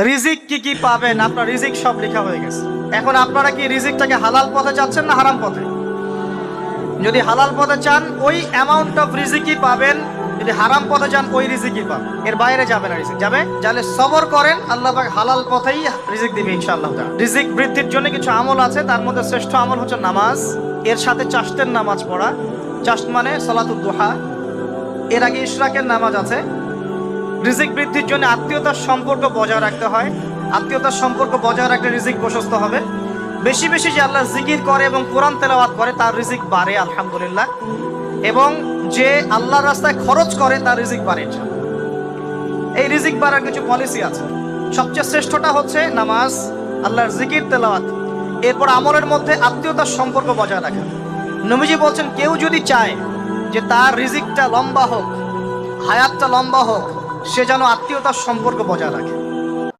রিজিক কি কি পাবেন, আপনার রিজিক সব লেখা হয়ে গেছে। এখন আপনারা কি রিজিকটাকে হালাল পথে চাচ্ছেন না হারাম পথে? যদি হালাল পথে চান ওই অ্যামাউন্ট অফ রিজিকই পাবেন, যদি হারাম পথে চান ওই রিজিকই পাবেন, এর বাইরে যাবে না। রিজিক যাবে, যাহলে সবর করেন, আল্লাহ পাক হালাল পথেই রিজিক দিবে ইনশাআল্লাহ। রিজিক বৃদ্ধির জন্য কিছু আমল আছে, তার মধ্যে শ্রেষ্ঠ আমল হচ্ছে নামাজ, এর সাথে চাশতের নামাজ পড়া। চাশত মানে সালাতুদ দুহা, এর আগে ইশরাকের নামাজ আছে। রিজিক বৃদ্ধির জন্য আত্মীয়তার সম্পর্ক বজায় রাখতে হয়, আত্মীয়তার সম্পর্ক বজায় রাখলে রিজিক প্রশস্ত হবে। বেশি বেশি যে আল্লাহ জিকির করে এবং কোরআন তেলাওয়াত করে তার রিজিক বাড়ে আলহামদুলিল্লাহ, এবং যে আল্লাহর রাস্তায় খরচ করে তার রিজিক বাড়ে। এই রিজিক বাড়ার কিছু পলিসি আছে। সবচেয়ে শ্রেষ্ঠটা হচ্ছে নামাজ, আল্লাহর জিকির তেলাওয়াত। এরপর আমলের মধ্যে আত্মীয়তার সম্পর্ক বজায় রাখা। নবীজি বলছেন কেউ যদি চায় যে তার রিজিকটা লম্বা হোক, হায়াতটা লম্বা হোক, সে যেন আত্মীয়তার সম্পর্ক বজায় রাখে।